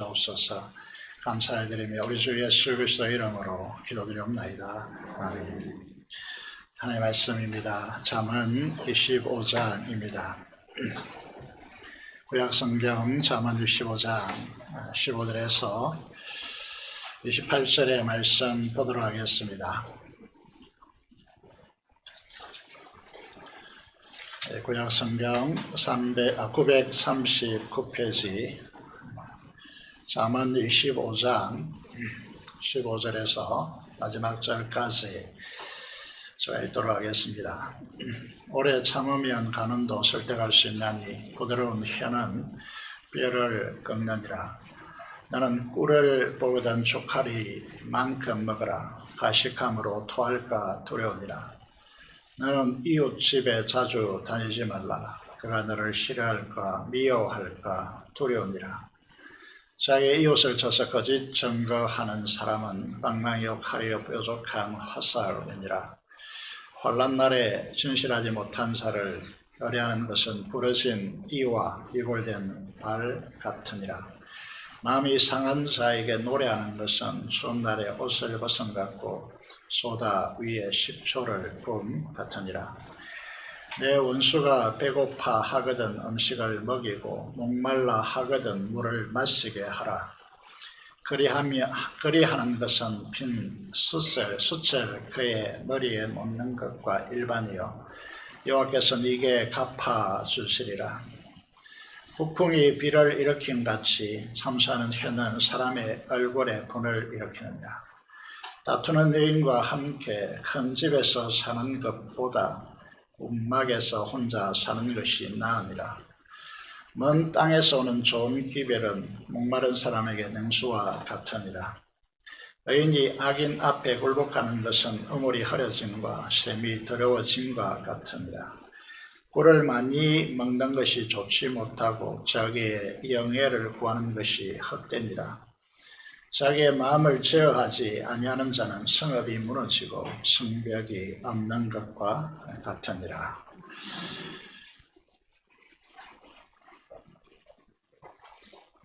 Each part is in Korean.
주옵소서. 감사를 드리며 우리 주 예수 그리스도의 이름으로 기도드리옵나이다. 아멘. 하나님의 말씀입니다. 잠언 25장입니다. 구약성경 잠언 25장 15절에서 28절의 말씀 보도록 하겠습니다. 구약성경 939페이지 잠언 25장 15절에서 마지막 절까지 제가 읽도록 하겠습니다. 오래 참으면 가는도 설득할 수 있나니 부드러운 혀는 뼈를 꺾느니라. 나는 꿀을 보거든 조카리만큼 먹으라. 가식함으로 토할까 두려우니라. 너는 이웃 집에 자주 다니지 말라. 그가 너를 싫어할까 미워할까 두려우니라. 자기 이웃을 쳐서 거짓 증거하는 사람은 방망이요 칼이요 뾰족한 화살이니라. 환난 날에 진실하지 못한 자를 의뢰하는 것은 부러진 이와 이골된 발 같으니라. 마음이 상한 자에게 노래하는 것은 추운 날에 옷을 벗은 같고 소다 위에 식초를 부음 같으니라. 내 원수가 배고파 하거든 음식을 먹이고 목말라 하거든 물을 마시게 하라. 그리하는 것은 빈 수철 그의 머리에 놓는 것과 일반이요 여호와께서는 이게 갚아주시리라. 북풍이 비를 일으킨 같이 참수하는 혀는 사람의 얼굴에 분을 일으키느니라. 다투는 여인과 함께 큰 집에서 사는 것보다 움막에서 혼자 사는 것이 나으니라. 먼 땅에서 오는 좋은 기별은 목마른 사람에게 냉수와 같으니라. 의인이 악인 앞에 굴복하는 것은 우물이 흐려짐과 샘이 더러워짐과 같으니라. 꿀을 많이 먹는 것이 좋지 못하고 자기의 영예를 구하는 것이 헛되니라. 자기의 마음을 제어하지 아니하는 자는 성읍이 무너지고 성벽이 없는 것과 같으니라.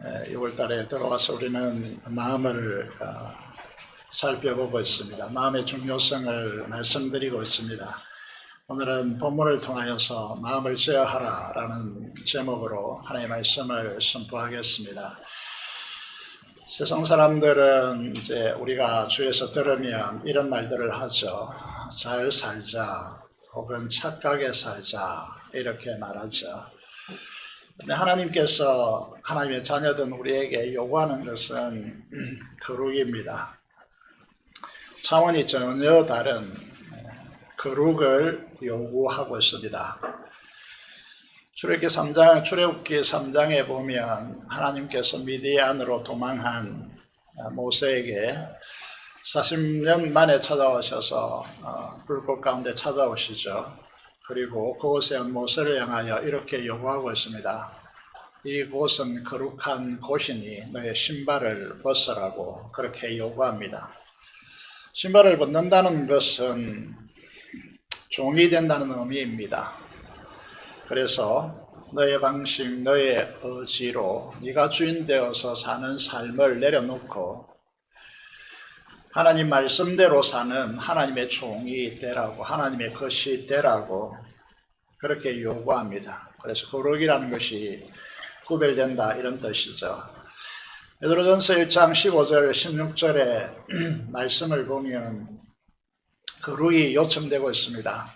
6월달에 들어와서 우리는 마음을 살펴보고 있습니다. 마음의 중요성을 말씀드리고 있습니다. 오늘은 본문을 통하여서 마음을 제어하라 라는 제목으로 하나님의 말씀을 선포하겠습니다. 세상 사람들은 이제 우리가 주에서 들으면 이런 말들을 하죠. 잘 살자 혹은 착하게 살자 이렇게 말하죠. 근데 하나님께서 하나님의 자녀된 우리에게 요구하는 것은 거룩입니다. 차원이 전혀 다른 거룩을 요구하고 있습니다. 출애굽기 3장에 보면 하나님께서 미디안으로 도망한 모세에게 40년 만에 찾아오셔서 불꽃 가운데 찾아오시죠. 그리고 그곳에 온 모세를 향하여 이렇게 요구하고 있습니다. 이곳은 거룩한 곳이니 너의 신발을 벗으라고 그렇게 요구합니다. 신발을 벗는다는 것은 종이 된다는 의미입니다. 그래서 너의 방식, 너의 의지로 네가 주인 되어서 사는 삶을 내려놓고 하나님 말씀대로 사는 하나님의 종이 되라고, 하나님의 것이 되라고 그렇게 요구합니다. 그래서 거룩이라는 것이 구별된다 이런 뜻이죠. 베드로전서 1장 15절 16절의 말씀을 보면 거룩이 요청되고 있습니다.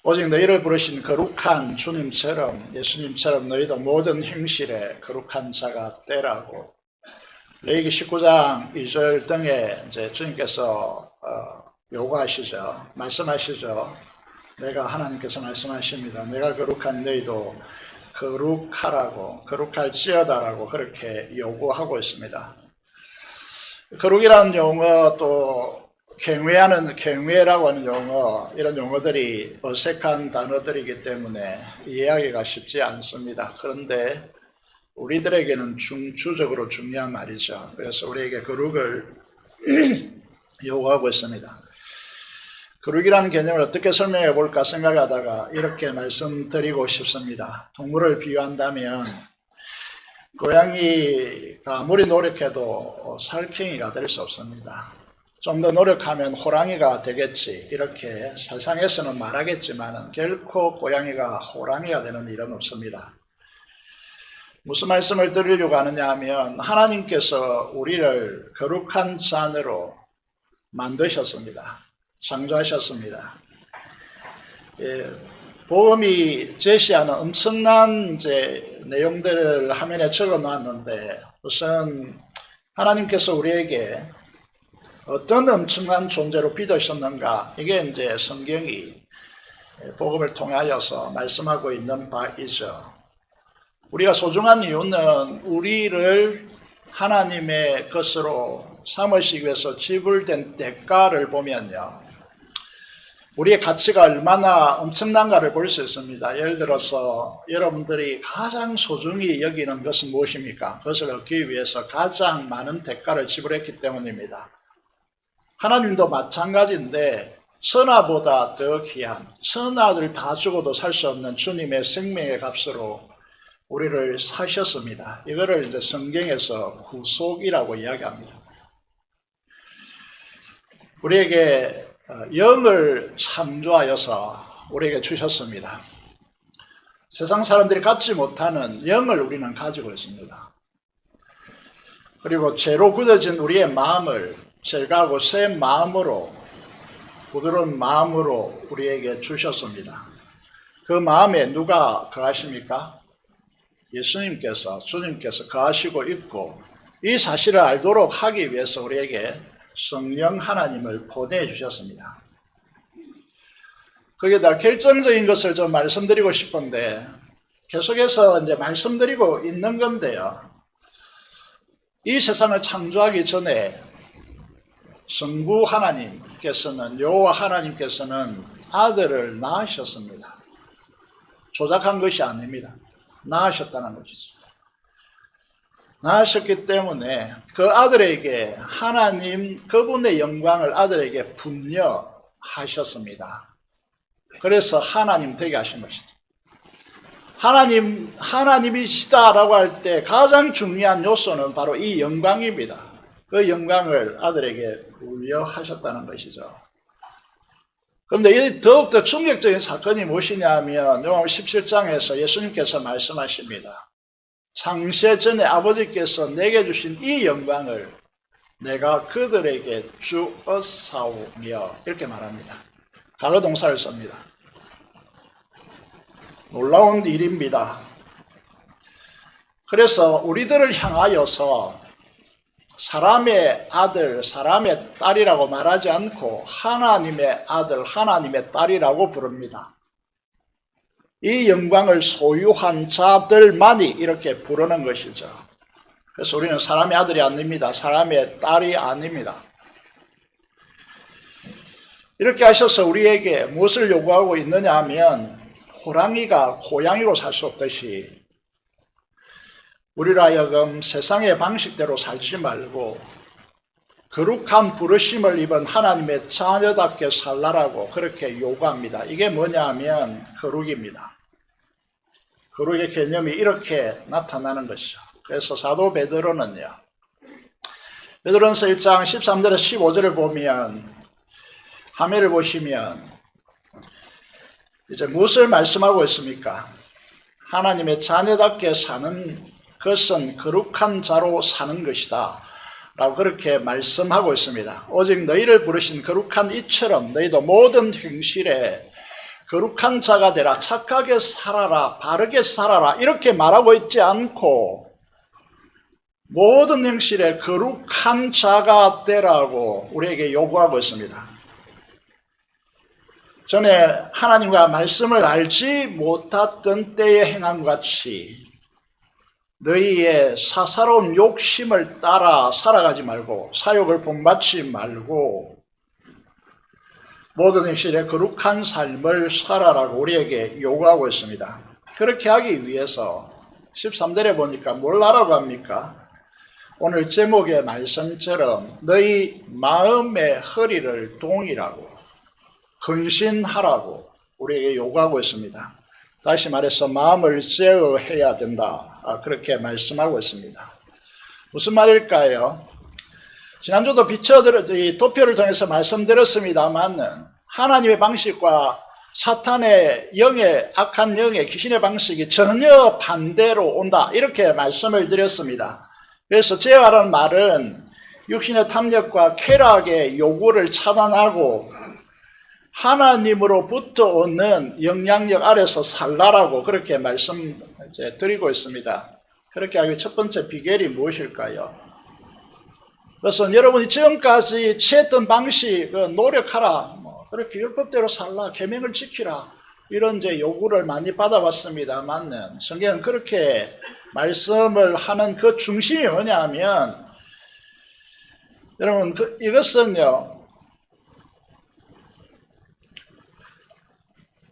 오직 너희를 부르신 거룩한 주님처럼 예수님처럼 너희도 모든 행실에 거룩한 자가 되라고. 레위기 19장 2절 등에 이제 주님께서 요구하시죠. 말씀하시죠. 내가 하나님께서 말씀하십니다. 내가 거룩한 너희도 거룩하라고, 거룩할지어다라고 그렇게 요구하고 있습니다. 거룩이라는 용어 또 경외라고 하는 용어, 이런 용어들이 어색한 단어들이기 때문에 이해하기가 쉽지 않습니다. 그런데 우리들에게는 주적으로 중요한 말이죠. 그래서 우리에게 거룩을 요구하고 있습니다. 거룩이라는 개념을 어떻게 설명해 볼까 생각하다가 이렇게 말씀드리고 싶습니다. 동물을 비유한다면 고양이가 아무리 노력해도 살쾡이가 될 수 없습니다. 좀 더 노력하면 호랑이가 되겠지 이렇게 세상에서는 말하겠지만 결코 고양이가 호랑이가 되는 일은 없습니다. 무슨 말씀을 드리려고 하느냐 하면 하나님께서 우리를 거룩한 자녀로 만드셨습니다. 창조하셨습니다. 복음이 제시하는 엄청난 내용들을 화면에 적어 놨는데 우선 하나님께서 우리에게 어떤 엄청난 존재로 빚으셨는가 이게 이제 성경이 복음을 통하여서 말씀하고 있는 바이죠. 우리가 소중한 이유는 우리를 하나님의 것으로 삼으시기 위해서 지불된 대가를 보면요. 우리의 가치가 얼마나 엄청난가를 볼 수 있습니다. 예를 들어서 여러분들이 가장 소중히 여기는 것은 무엇입니까? 그것을 얻기 위해서 가장 많은 대가를 지불했기 때문입니다. 하나님도 마찬가지인데 선아보다 더 귀한 선아들 다 죽어도 살 수 없는 주님의 생명의 값으로 우리를 사셨습니다. 이거를 이제 성경에서 구속이라고 이야기합니다. 우리에게 영을 창조하여서 우리에게 주셨습니다. 세상 사람들이 갖지 못하는 영을 우리는 가지고 있습니다. 그리고 죄로 굳어진 우리의 마음을 제거하고 새 마음으로 부드러운 마음으로 우리에게 주셨습니다. 그 마음에 누가 거하십니까? 예수님께서 주님께서 거하시고 있고 이 사실을 알도록 하기 위해서 우리에게 성령 하나님을 보내주셨습니다. 거기에다 결정적인 것을 좀 말씀드리고 싶은데 계속해서 이제 말씀드리고 있는 건데요. 이 세상을 창조하기 전에 성부 하나님께서는 여호와 하나님께서는 아들을 낳으셨습니다. 조작한 것이 아닙니다. 낳으셨다는 것이죠. 낳으셨기 때문에 그 아들에게 하나님 그분의 영광을 아들에게 분여하셨습니다. 그래서 하나님 되게 하신 것이죠. 하나님이시다라고 할 때 가장 중요한 요소는 바로 이 영광입니다. 그 영광을 아들에게 분여하셨다는 것이죠. 그런데 더욱더 충격적인 사건이 무엇이냐 하면 요한복음 17장에서 예수님께서 말씀하십니다. 창세 전에 아버지께서 내게 주신 이 영광을 내가 그들에게 주었사오며 이렇게 말합니다. 과거 동사를 씁니다. 놀라운 일입니다. 그래서 우리들을 향하여서 사람의 아들, 사람의 딸이라고 말하지 않고 하나님의 아들, 하나님의 딸이라고 부릅니다. 이 영광을 소유한 자들만이 이렇게 부르는 것이죠. 그래서 우리는 사람의 아들이 아닙니다. 사람의 딸이 아닙니다. 이렇게 하셔서 우리에게 무엇을 요구하고 있느냐 하면 호랑이가 고양이로 살 수 없듯이 우리로 하여금 세상의 방식대로 살지 말고 거룩한 부르심을 입은 하나님의 자녀답게 살라라고 그렇게 요구합니다. 이게 뭐냐 하면 거룩입니다. 거룩의 개념이 이렇게 나타나는 것이죠. 그래서 사도 베드로는요. 베드로전서 1장 13절에서 15절을 보면 화면을 보시면 이제 무엇을 말씀하고 있습니까? 하나님의 자녀답게 사는 것은 거룩한 자로 사는 것이다 라고 그렇게 말씀하고 있습니다. 오직 너희를 부르신 거룩한 이처럼 너희도 모든 행실에 거룩한 자가 되라, 착하게 살아라, 바르게 살아라 이렇게 말하고 있지 않고 모든 행실에 거룩한 자가 되라고 우리에게 요구하고 있습니다. 전에 하나님과 말씀을 알지 못했던 때에 행한 것 같이 너희의 사사로운 욕심을 따라 살아가지 말고 사욕을 본받지 말고 모든 행실에 거룩한 삶을 살아라고 우리에게 요구하고 있습니다. 그렇게 하기 위해서 13절에 보니까 뭘 하라고 합니까? 오늘 제목의 말씀처럼 너희 마음의 허리를 동이라고 헌신하라고 우리에게 요구하고 있습니다. 다시 말해서 마음을 제어해야 된다. 그렇게 말씀하고 있습니다. 무슨 말일까요? 지난주도 도표를 통해서 말씀드렸습니다만 하나님의 방식과 사탄의 악한 영의 귀신의 방식이 전혀 반대로 온다, 이렇게 말씀을 드렸습니다. 그래서 제어하라는 말은 육신의 탐욕과 쾌락의 요구를 차단하고 하나님으로부터 오는 영향력 아래서 살라라고 그렇게 말씀드리고 있습니다. 그렇게 하기 첫 번째 비결이 무엇일까요? 그래서 여러분이 지금까지 취했던 방식, 노력하라, 그렇게 율법대로 살라, 계명을 지키라, 이런 요구를 많이 받아왔습니다만 성경은 그렇게 말씀을 하는 그 중심이 뭐냐 하면, 여러분 이것은요,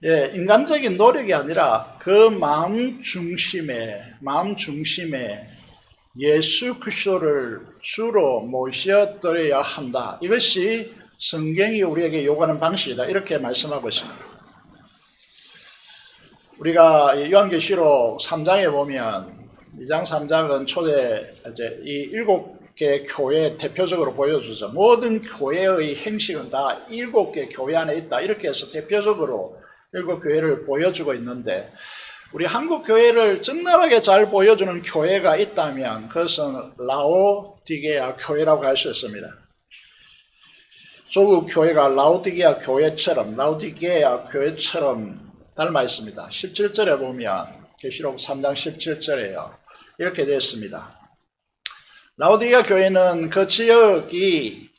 인간적인 노력이 아니라 그 마음 중심에 예수 그리스도를 주로 모셔드려야 한다. 이것이 성경이 우리에게 요구하는 방식이다, 이렇게 말씀하고 있습니다. 우리가 요한계시록 3장에 보면 2장 3장은 초대 이 7개 교회 대표적으로 보여주죠. 모든 교회의 행식은 다 7개 교회 안에 있다, 이렇게 해서 대표적으로 7교회를 보여주고 있는데, 우리 한국 교회를 적나라하게 잘 보여주는 교회가 있다면 그것은 라오디게아 교회라고 할 수 있습니다. 조국 교회가 라오디게아 교회처럼 닮아 있습니다. 17절에 보면 계시록 3장 17절에요. 이렇게 되어 있습니다. 라오디게아 교회는 그 지역이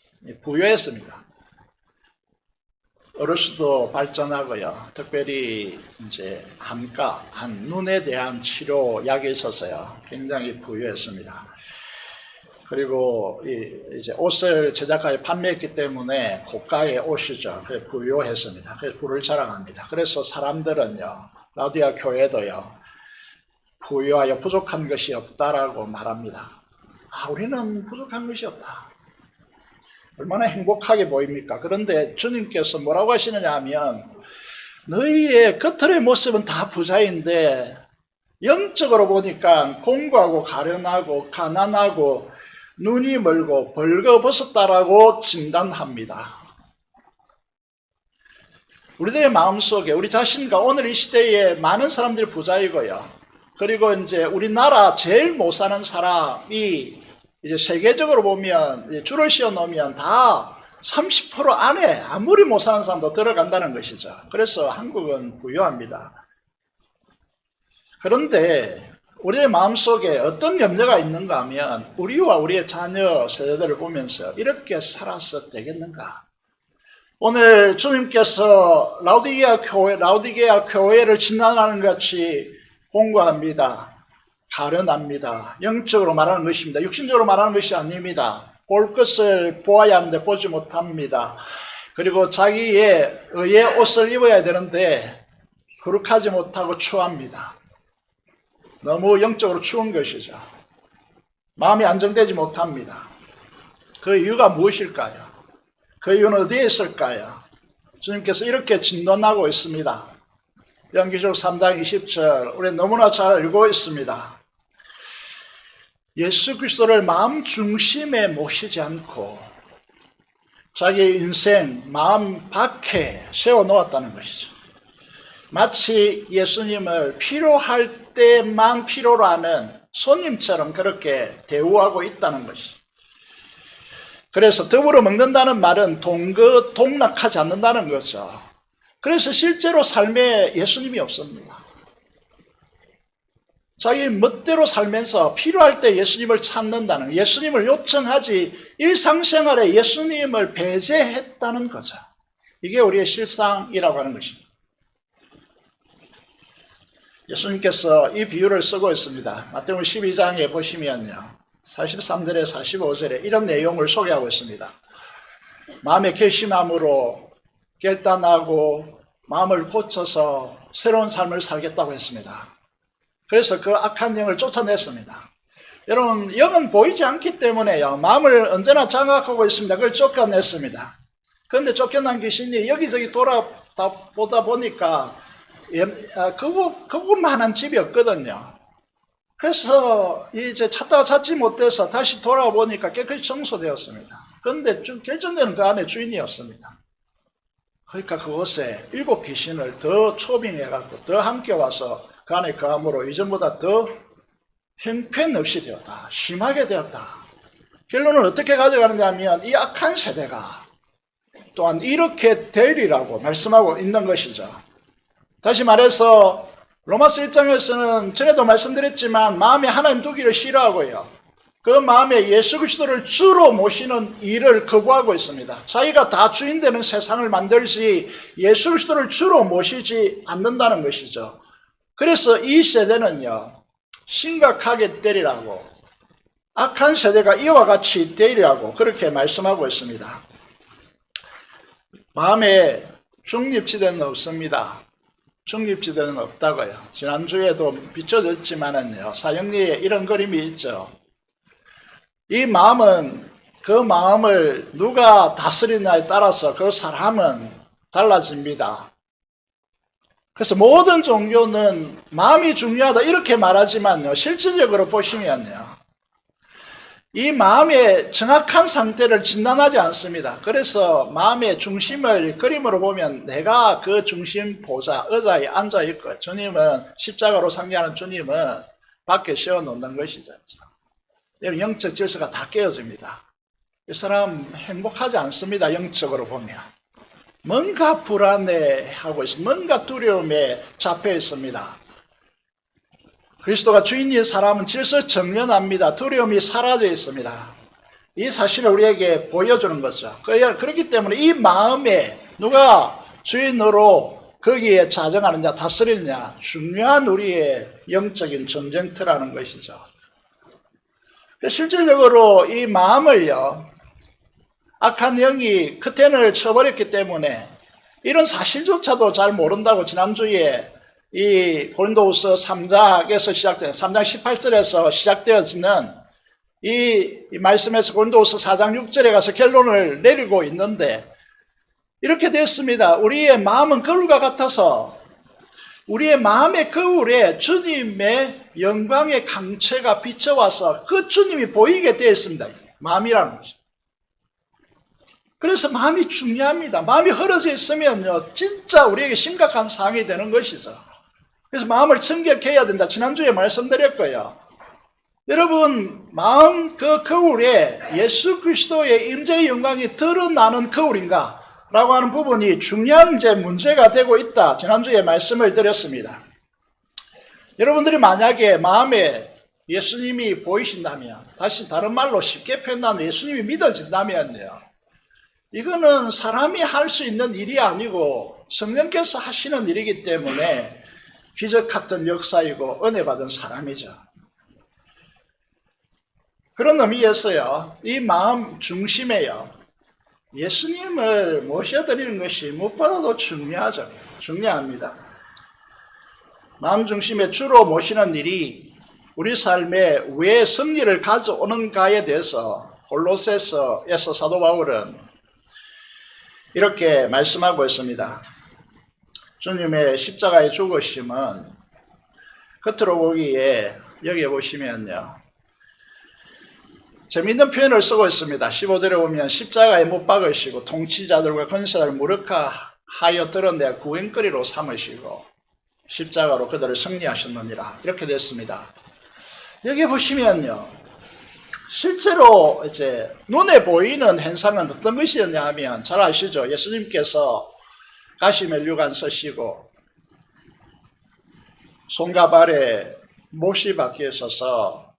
부유했습니다. 어르신도 발전하고요. 특별히 눈에 대한 치료 약이 있어서요. 굉장히 부유했습니다. 그리고 이제 옷을 제작하여 판매했기 때문에 고가의 옷이죠. 그래서 부유했습니다. 그래서 부를 자랑합니다. 그래서 사람들은요, 라오디게아 교회도요, 부유하여 부족한 것이 없다라고 말합니다. 우리는 부족한 것이 없다. 얼마나 행복하게 보입니까? 그런데 주님께서 뭐라고 하시느냐 하면, 너희의 겉의 모습은 다 부자인데 영적으로 보니까 공고하고 가련하고 가난하고 눈이 멀고 벌거벗었다라고 진단합니다. 우리들의 마음속에 우리 자신과 오늘 이 시대에 많은 사람들이 부자이고요. 그리고 이제 우리나라 제일 못 사는 사람이 이제 세계적으로 보면 줄을 씌워 놓으면 다 30% 안에 아무리 못 사는 사람도 들어간다는 것이죠. 그래서 한국은 부유합니다. 그런데 우리의 마음속에 어떤 염려가 있는가 하면, 우리와 우리의 자녀 세대들을 보면서 이렇게 살아서 되겠는가? 오늘 주님께서 라오디게아 교회를 진단하는 것 같이 공고합니다. 가련합니다. 영적으로 말하는 것입니다. 육신적으로 말하는 것이 아닙니다. 볼 것을 보아야 하는데 보지 못합니다. 그리고 자기의 의의 옷을 입어야 되는데 거룩하지 못하고 추합니다. 너무 영적으로 추운 것이죠. 마음이 안정되지 못합니다. 그 이유가 무엇일까요? 그 이유는 어디에 있을까요? 주님께서 이렇게 진단하고 있습니다. 요한계시록 3장 20절 우리 너무나 잘 알고 있습니다. 예수 그리스도를 마음 중심에 모시지 않고 자기 인생 마음 밖에 세워놓았다는 것이죠. 마치 예수님을 필요할 때만 필요로 하는 손님처럼 그렇게 대우하고 있다는 것이죠. 그래서 더불어 먹는다는 말은 동락하지 않는다는 거죠. 그래서 실제로 삶에 예수님이 없습니다. 자기 멋대로 살면서 필요할 때 예수님을 찾는다는, 예수님을 요청하지 일상생활에 예수님을 배제했다는 거죠. 이게 우리의 실상이라고 하는 것입니다. 예수님께서 이 비유를 쓰고 있습니다. 마태복음 12장에 보시면요, 43절에 45절에 이런 내용을 소개하고 있습니다. 마음의 결심함으로 결단하고 마음을 고쳐서 새로운 삶을 살겠다고 했습니다. 그래서 그 악한 영을 쫓아냈습니다. 여러분, 영은 보이지 않기 때문에요, 마음을 언제나 장악하고 있습니다. 그걸 쫓아냈습니다. 그런데 쫓겨난 귀신이 여기저기 돌아보다 보니까 그곳만한 집이 없거든요. 그래서 이제 찾다가 찾지 못해서 다시 돌아보니까 깨끗이 청소되었습니다. 그런데 결정되는 그 안에 주인이 없습니다. 그러니까 그곳에 7 귀신을 더 초빙해갖고 더 함께 와서 그 안에 거함으로 이전보다 더 형편없이 되었다. 심하게 되었다. 결론을 어떻게 가져가느냐 하면 이 악한 세대가 또한 이렇게 되리라고 말씀하고 있는 것이죠. 다시 말해서 로마서 1장에서는 전에도 말씀드렸지만 마음에 하나님 두기를 싫어하고요. 그 마음에 예수 그리스도를 주로 모시는 일을 거부하고 있습니다. 자기가 다 주인 되는 세상을 만들지 예수 그리스도를 주로 모시지 않는다는 것이죠. 그래서 이 세대는요, 심각하게 되리라고, 악한 세대가 이와 같이 되리라고 그렇게 말씀하고 있습니다. 마음에 중립지대는 없습니다. 중립지대는 없다고요. 지난주에도 비춰졌지만은요, 사형리에 이런 그림이 있죠. 이 마음은 그 마음을 누가 다스리냐에 따라서 그 사람은 달라집니다. 그래서 모든 종교는 마음이 중요하다 이렇게 말하지만요, 실질적으로 보시면요, 이 마음의 정확한 상태를 진단하지 않습니다. 그래서 마음의 중심을 그림으로 보면 내가 그 중심 보좌, 의자에 앉아 있고, 주님은 십자가로 상징하는 주님은 밖에 세워놓는 것이죠. 영적 질서가 다 깨어집니다. 이 사람 행복하지 않습니다. 영적으로 보면. 뭔가 불안해하고 있습니다. 뭔가 두려움에 잡혀 있습니다. 그리스도가 주인인 사람은 질서 정연합니다. 두려움이 사라져 있습니다. 이 사실을 우리에게 보여주는 거죠. 그렇기 때문에 이 마음에 누가 주인으로 거기에 자정하느냐, 다스리느냐, 중요한 우리의 영적인 전쟁터라는 것이죠. 실질적으로 이 마음을요, 악한 영이 커튼을 쳐버렸기 때문에 이런 사실조차도 잘 모른다고 지난주에 이 고린도후서 3장에서 시작된 3장 18절에서 시작되어지는 이 말씀에서 고린도후서 4장 6절에 가서 결론을 내리고 있는데 이렇게 됐습니다. 우리의 마음은 거울과 같아서 우리의 마음의 거울에 주님의 영광의 강체가 비춰와서 그 주님이 보이게 되어 있습니다. 마음이라는 것이. 그래서 마음이 중요합니다. 마음이 흐려져 있으면요, 진짜 우리에게 심각한 상황이 되는 것이죠. 그래서 마음을 청결케 해야 된다. 지난주에 말씀드렸고요. 여러분, 마음 그 거울에 예수 그리스도의 임재의 영광이 드러나는 거울인가? 라고 하는 부분이 중요한 문제가 되고 있다. 지난주에 말씀을 드렸습니다. 여러분들이 만약에 마음에 예수님이 보이신다면, 다시 다른 말로 쉽게 표현하면 예수님이 믿어진다면요, 이거는 사람이 할 수 있는 일이 아니고 성령께서 하시는 일이기 때문에 기적 같은 역사이고 은혜 받은 사람이죠. 그런 의미에서요, 이 마음 중심에요, 예수님을 모셔드리는 것이 무엇보다도 중요하죠. 중요합니다. 마음 중심에 주로 모시는 일이 우리 삶에 왜 승리를 가져오는가에 대해서 골로새서에서 사도 바울은 이렇게 말씀하고 있습니다. 주님의 십자가의 죽으심은 겉으로 보기에 여기 보시면요, 재미있는 표현을 쓰고 있습니다. 15절에 보면 십자가에 못 박으시고 통치자들과 권세자를 무력화하여 드러내 구행거리로 삼으시고 십자가로 그들을 승리하셨느니라 이렇게 됐습니다. 여기 보시면요, 실제로 이제 눈에 보이는 현상은 어떤 것이었냐 하면 잘 아시죠? 예수님께서 가시멜류관 쓰시고 손과 발에 못이 박혀 있어서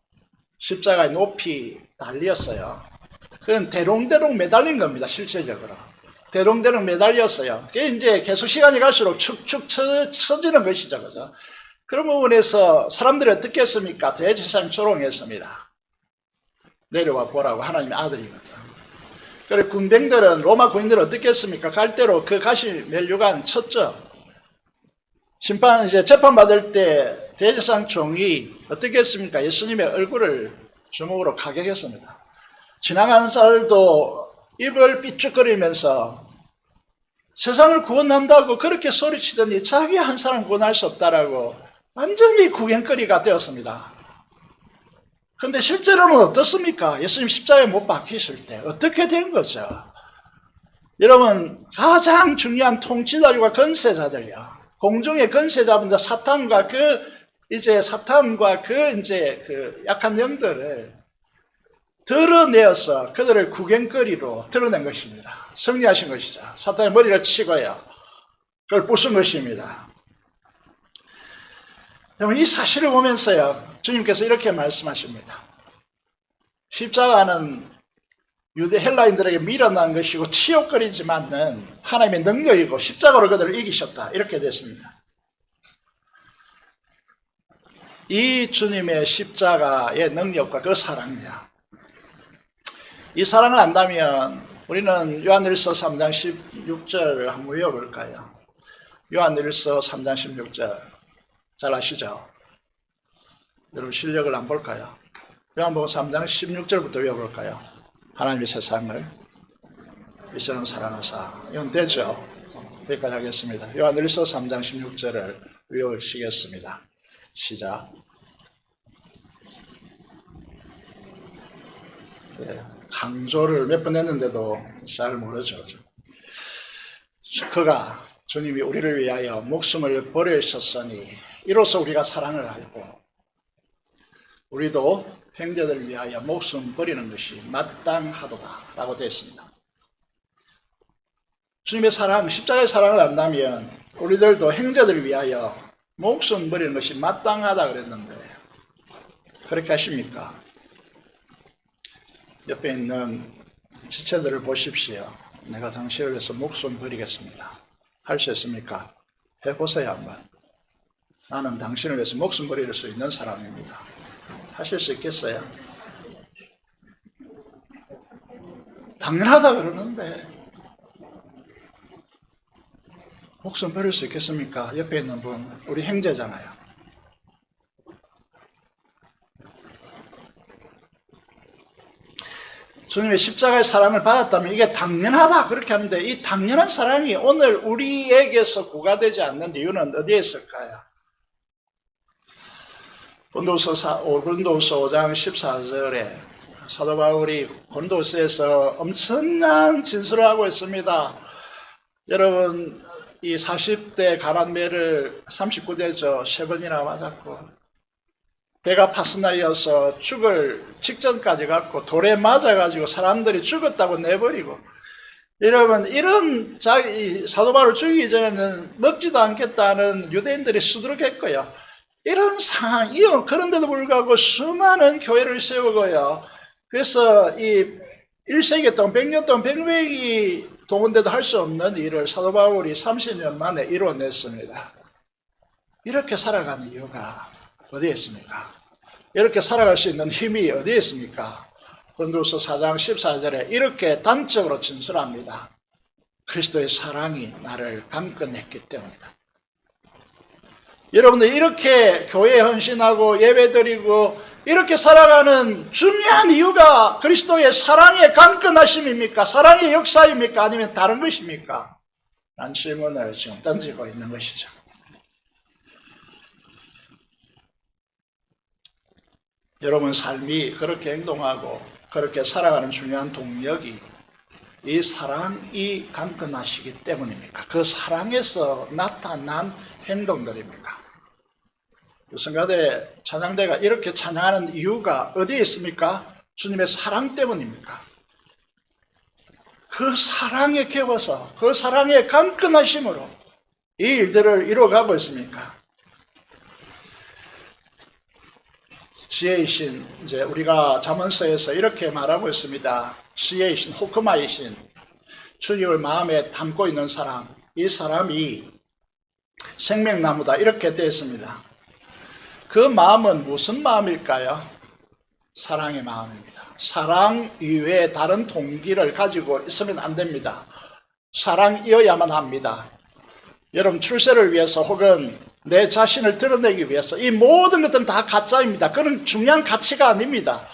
십자가에 높이 달렸어요. 그건 대롱대롱 매달린 겁니다. 실제적으로 대롱대롱 매달렸어요. 그게 이제 계속 시간이 갈수록 축축 처지는 것이죠. 그죠? 그런 부분에서 사람들이 어떻게 했습니까? 대제사장 조롱했습니다. 내려와 보라고, 하나님의 아들이거든. 그리고 군병들은, 로마 군인들은 어떻게 했습니까? 갈대로 그 가시멜류관 쳤죠. 심판, 이제 재판받을 때 대제사장 총이 어떻게 했습니까? 예수님의 얼굴을 주먹으로 가격했습니다. 지나가는 사람들도 입을 삐죽거리면서 세상을 구원한다고 그렇게 소리치더니 자기 한 사람 구원할 수 없다라고 완전히 구경거리가 되었습니다. 근데 실제로는 어떻습니까? 예수님 십자가에 못 박히실 때 어떻게 된 거죠? 여러분, 가장 중요한 통치자들과 권세자들이요. 공중의 권세 잡은 자 사탄과 그 약한 영들을 드러내어서 그들을 구경거리로 드러낸 것입니다. 승리하신 것이죠. 사탄의 머리를 치고요. 그걸 부순 것입니다. 여러분, 이 사실을 보면서요, 주님께서 이렇게 말씀하십니다. 십자가는 유대 헬라인들에게 밀어난 것이고 치욕거리지만은 하나님의 능력이고 십자가로 그들을 이기셨다. 이렇게 됐습니다. 이 주님의 십자가의 능력과 그 사랑이야. 이 사랑을 안다면 우리는 요한일서 3장 16절을 한번 외워볼까요? 요한일서 3장 16절 잘 아시죠? 여러분 실력을 한번 볼까요? 요한복음 3장 16절부터 외워볼까요? 하나님의 세상을 이처럼 사랑하사. 이건 되죠? 여기까지 하겠습니다. 요한일서 3장 16절을 외우시겠습니다. 시작. 네, 강조를 몇 번 했는데도 잘 모르죠. 그가 주님이 우리를 위하여 목숨을 버리셨으니 이로써 우리가 사랑을 알고 우리도 형제들을 위하여 목숨 버리는 것이 마땅하도다 라고 되어 있습니다. 주님의 사랑, 십자가의 사랑을 안다면 우리들도 형제들을 위하여 목숨 버리는 것이 마땅하다 그랬는데 그렇게 하십니까? 옆에 있는 지체들을 보십시오. 내가 당신을 위해서 목숨 버리겠습니다. 할 수 있습니까? 해보세요 한번. 나는 당신을 위해서 목숨 버릴 수 있는 사람입니다. 하실 수 있겠어요? 당연하다 그러는데 목숨 버릴 수 있겠습니까? 옆에 있는 분 우리 형제잖아요. 주님의 십자가의 사랑을 받았다면 이게 당연하다 그렇게 하는데 이 당연한 사랑이 오늘 우리에게서 구가되지 않는 이유는 어디에 있을까요? 고린도후서 5장 14절에 사도 바울이 고린도후서에서 엄청난 진술을 하고 있습니다. 여러분 이 40대 가난 매를 39대죠. 3번이나 맞았고 배가 파스나이어서 죽을 직전까지 갔고 돌에 맞아가지고 사람들이 죽었다고 내버리고 여러분 이런 사도 바울을 죽이기 전에는 먹지도 않겠다는 유대인들이 수두룩했고요. 이런 상황, 그런데도 불구하고 수많은 교회를 세우고요. 그래서 이 1세기 동안 100년 동안 100명이 동원돼도 할 수 없는 일을 사도 바울이 30년 만에 이뤄냈습니다. 이렇게 살아가는 이유가 어디에 있습니까? 이렇게 살아갈 수 있는 힘이 어디에 있습니까? 고린도후서 4장 14절에 이렇게 단적으로 진술합니다. 그리스도의 사랑이 나를 강건했기 때문이다. 여러분들 이렇게 교회에 헌신하고 예배드리고 이렇게 살아가는 중요한 이유가 그리스도의 사랑의 강건하심입니까? 사랑의 역사입니까? 아니면 다른 것입니까? 라는 질문을 지금 던지고 있는 것이죠. 여러분 삶이 그렇게 행동하고 그렇게 살아가는 중요한 동력이 이 사랑이 강건하시기 때문입니까? 그 사랑에서 나타난 행동들입니까? 성가대 찬양대가 이렇게 찬양하는 이유가 어디에 있습니까? 주님의 사랑 때문입니까? 그 사랑에 겨워서 그 사랑의 강건하심으로 이 일들을 이루어가고 있습니까? 지혜의 신, 이제 우리가 잠언서에서 이렇게 말하고 있습니다. 지혜의 신, 호크마의 신, 주님을 마음에 담고 있는 사람, 이 사람이 생명나무다 이렇게 되어 있습니다. 그 마음은 무슨 마음일까요? 사랑의 마음입니다. 사랑 이외에 다른 동기를 가지고 있으면 안 됩니다. 사랑이어야만 합니다. 여러분 출세를 위해서 혹은 내 자신을 드러내기 위해서 이 모든 것들은 다 가짜입니다. 그건 중요한 가치가 아닙니다.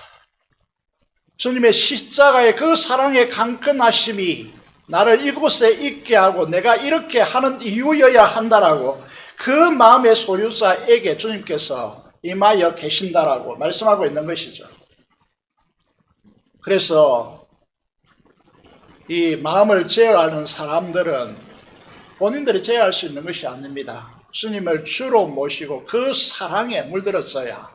주님의 십자가의 그 사랑의 강건하심이 나를 이곳에 있게 하고 내가 이렇게 하는 이유여야 한다라고 그 마음의 소유자에게 주님께서 임하여 계신다라고 말씀하고 있는 것이죠. 그래서 이 마음을 제어하는 사람들은 본인들이 제어할 수 있는 것이 아닙니다. 주님을 주로 모시고 그 사랑에 물들었어야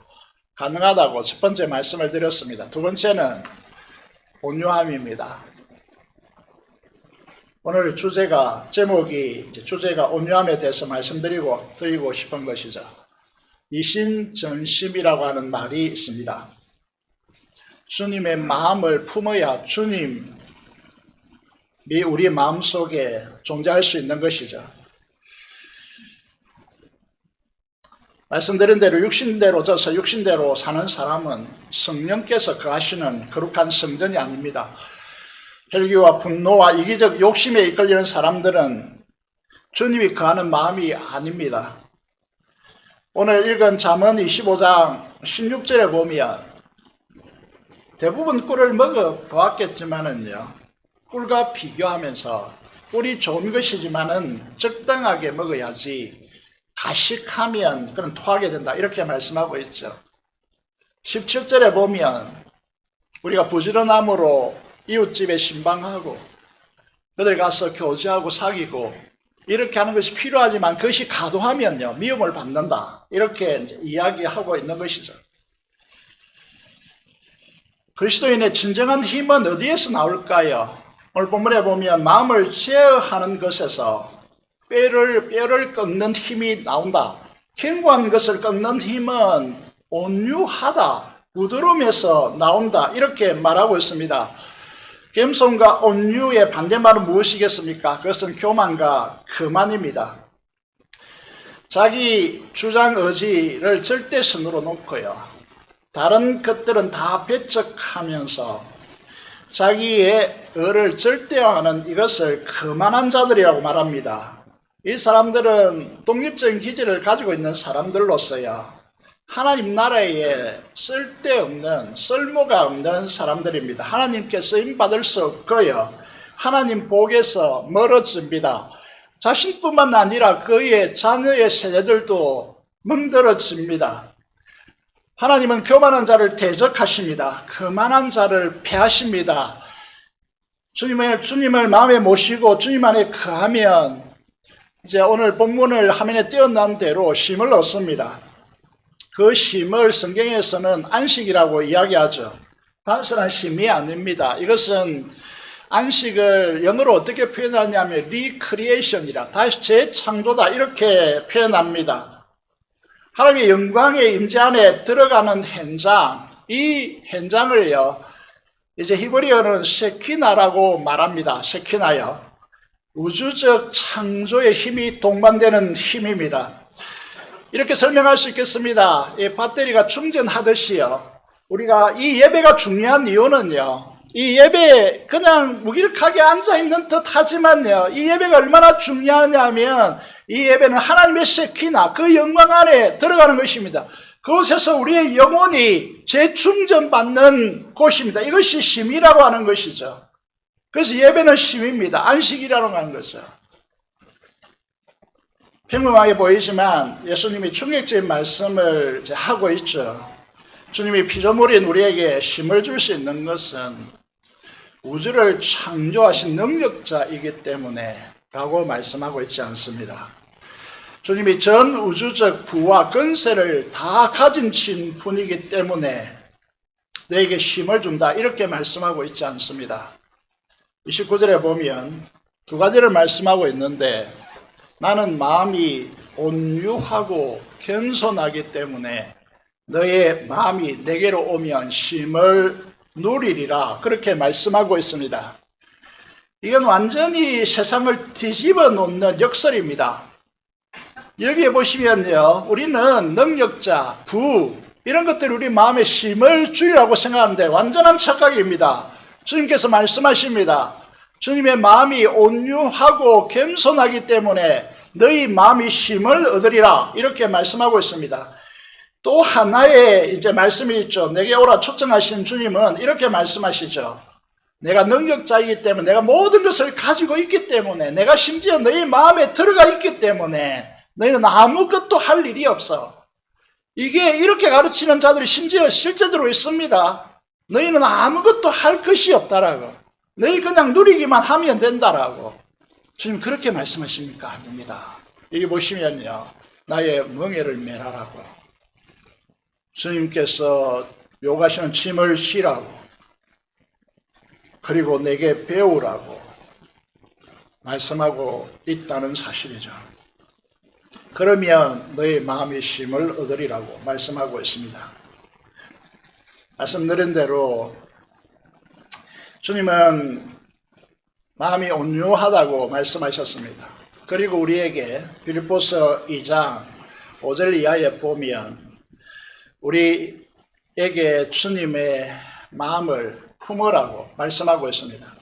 가능하다고 첫 번째 말씀을 드렸습니다. 두 번째는 온유함입니다. 오늘 주제가 온유함에 대해서 드리고 싶은 것이죠. 이신전심이라고 하는 말이 있습니다. 주님의 마음을 품어야 주님이 우리 마음속에 존재할 수 있는 것이죠. 말씀드린 대로 육신대로 져서 육신대로 사는 사람은 성령께서 거하시는 거룩한 성전이 아닙니다. 혈기와 분노와 이기적 욕심에 이끌리는 사람들은 주님이 거하는 마음이 아닙니다. 오늘 읽은 잠언 25장 16절에 보면 대부분 꿀을 먹어 보았겠지만은요, 꿀과 비교하면서 꿀이 좋은 것이지만은 적당하게 먹어야지 가식하면 그런 토하게 된다, 이렇게 말씀하고 있죠. 17절에 보면 우리가 부지런함으로 이웃집에 신방하고 그들 가서 교제하고 사귀고 이렇게 하는 것이 필요하지만 그것이 과도하면요 미움을 받는다, 이렇게 이제 이야기하고 있는 것이죠. 그리스도인의 진정한 힘은 어디에서 나올까요? 오늘 본문에 보면 마음을 제어하는 것에서 뼈를 꺾는 힘이 나온다. 견고한 것을 꺾는 힘은 온유하다, 부드러움에서 나온다, 이렇게 말하고 있습니다. 겸손과 온유의 반대말은 무엇이겠습니까? 그것은 교만과 거만입니다. 자기 주장 의지를 절대선으로 놓고요, 다른 것들은 다 배척하면서 자기의 의를 절대화하는 이것을 거만한 자들이라고 말합니다. 이 사람들은 독립적인 기질을 가지고 있는 사람들로서요, 하나님 나라에 쓸모가 없는 사람들입니다. 하나님께 쓰임받을 수 없고요, 하나님 복에서 멀어집니다. 자신뿐만 아니라 그의 자녀의 세대들도 멍들어집니다. 하나님은 교만한 자를 대적하십니다. 거만한 자를 패하십니다. 주님을 마음에 모시고 주님 안에 거하면 이제 오늘 본문을 화면에 띄어난 대로 쉼을 얻습니다. 그 쉼을 성경에서는 안식이라고 이야기하죠. 단순한 쉼이 아닙니다. 이것은 안식을 영어로 어떻게 표현하냐면 리크리에이션이라, 다시 재창조다, 이렇게 표현합니다. 하나님의 영광의 임재 안에 들어가는 현장, 이 현장을요 이제 히브리어는 셰키나라고 말합니다. 셰키나요, 우주적 창조의 힘이 동반되는 힘입니다. 이렇게 설명할 수 있겠습니다. 이 배터리가 충전하듯이요, 우리가 이 예배가 중요한 이유는요, 이 예배에 그냥 무기력하게 앉아있는 듯 하지만요, 이 예배가 얼마나 중요하냐면 이 예배는 하나님의 셰키나, 그 영광 안에 들어가는 것입니다. 그곳에서 우리의 영혼이 재충전받는 곳입니다. 이것이 쉼이라고 하는 것이죠. 그래서 예배는 쉼입니다. 안식이라고 하는 거죠. 평범하게 보이지만 예수님이 충격적인 말씀을 하고 있죠. 주님이 피조물인 우리에게 쉼을 줄 수 있는 것은 우주를 창조하신 능력자이기 때문에 라고 말씀하고 있지 않습니다. 주님이 전 우주적 부와 권세를 다 가진 분이기 때문에 너에게 쉼을 준다, 이렇게 말씀하고 있지 않습니다. 29절에 보면 두 가지를 말씀하고 있는데, 나는 마음이 온유하고 겸손하기 때문에 너의 마음이 내게로 오면 쉼을 누리리라, 그렇게 말씀하고 있습니다. 이건 완전히 세상을 뒤집어 놓는 역설입니다. 여기에 보시면요, 우리는 능력자, 부, 이런 것들이 우리 마음에 쉼을 주리라고 생각하는데 완전한 착각입니다. 주님께서 말씀하십니다. 주님의 마음이 온유하고 겸손하기 때문에 너희 마음이 쉼을 얻으리라, 이렇게 말씀하고 있습니다. 또 하나의 이제 말씀이 있죠. 내게 오라 초청하신 주님은 이렇게 말씀하시죠. 내가 능력자이기 때문에, 내가 모든 것을 가지고 있기 때문에, 내가 심지어 너희 마음에 들어가 있기 때문에 너희는 아무것도 할 일이 없어. 이게 이렇게 가르치는 자들이 심지어 실제로 있습니다. 너희는 아무것도 할 것이 없다라고. 너희 그냥 누리기만 하면 된다라고. 주님 그렇게 말씀하십니까? 아닙니다. 여기 보시면요. 나의 멍에를 메라라고. 주님께서 요구하시는 짐을 쉬라고. 그리고 내게 배우라고 말씀하고 있다는 사실이죠. 그러면 너의 마음의 쉼을 얻으리라고 말씀하고 있습니다. 말씀드린 대로 주님은 마음이 온유하다고 말씀하셨습니다. 그리고 우리에게 빌립보서 2장 5절 이하에 보면 우리에게 주님의 마음을 품으라고 말씀하고 있습니다.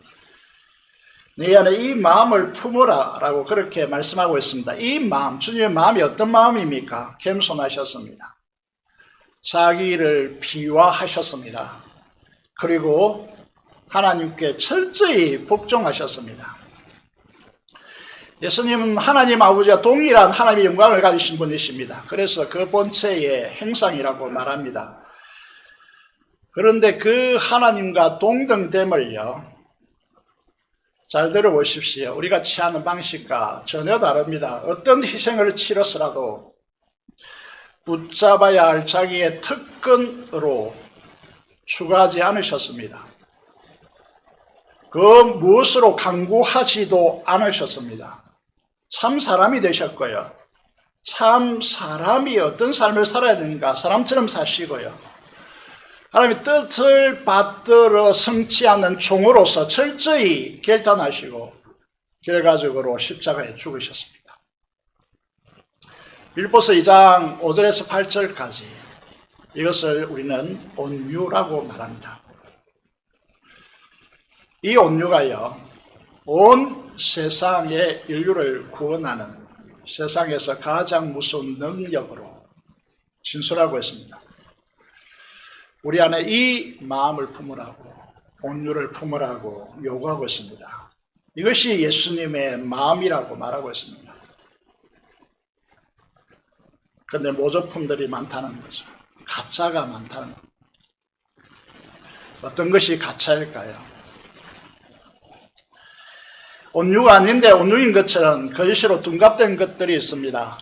네 안에 이 마음을 품으라 라고 그렇게 말씀하고 있습니다. 이 마음, 주님의 마음이 어떤 마음입니까? 겸손하셨습니다. 자기를 비화하셨습니다. 그리고 하나님께 철저히 복종하셨습니다. 예수님은 하나님 아버지와 동일한 하나님의 영광을 가지신 분이십니다. 그래서 그 본체의 행상이라고 말합니다. 그런데 그 하나님과 동등됨을요, 잘 들어보십시오. 우리가 취하는 방식과 전혀 다릅니다. 어떤 희생을 치러서라도 붙잡아야 할 자기의 특권으로 추구하지 않으셨습니다. 그 무엇으로 강구하지도 않으셨습니다. 참 사람이 되셨고요. 참 사람이 어떤 삶을 살아야 되는가 사람처럼 사시고요. 하나님의 뜻을 받들어 성취하는 종으로서 철저히 결단하시고 결과적으로 십자가에 죽으셨습니다. 빌립보서 2장 5절에서 8절까지 이것을 우리는 온유라고 말합니다. 이 온유가요, 온 세상의 인류를 구원하는 세상에서 가장 무서운 능력으로 진술하고 있습니다. 우리 안에 이 마음을 품으라고, 온유를 품으라고 요구하고 있습니다. 이것이 예수님의 마음이라고 말하고 있습니다. 그런데 모조품들이 많다는 거죠. 가짜가 많다는 겁니다. 어떤 것이 가짜일까요? 온유가 아닌데 온유인 것처럼 거짓으로 둔갑된 것들이 있습니다.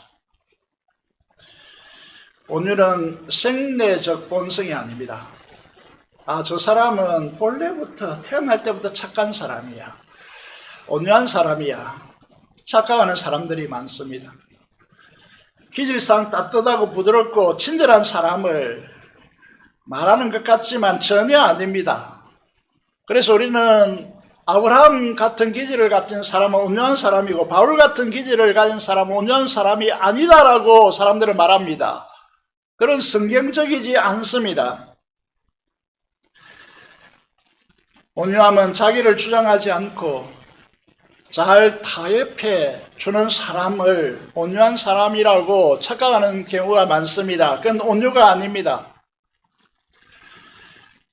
온유는 생내적 본성이 아닙니다. 아, 저 사람은 본래부터 태어날 때부터 착한 사람이야. 온유한 사람이야. 착각하는 사람들이 많습니다. 기질상 따뜻하고 부드럽고 친절한 사람을 말하는 것 같지만 전혀 아닙니다. 그래서 우리는 아브라함 같은 기질을 가진 사람은 온유한 사람이고 바울 같은 기질을 가진 사람은 온유한 사람이 아니다라고 사람들은 말합니다. 그런 성경적이지 않습니다. 온유함은 자기를 주장하지 않고 잘 타협해 주는 사람을 온유한 사람이라고 착각하는 경우가 많습니다. 그건 온유가 아닙니다.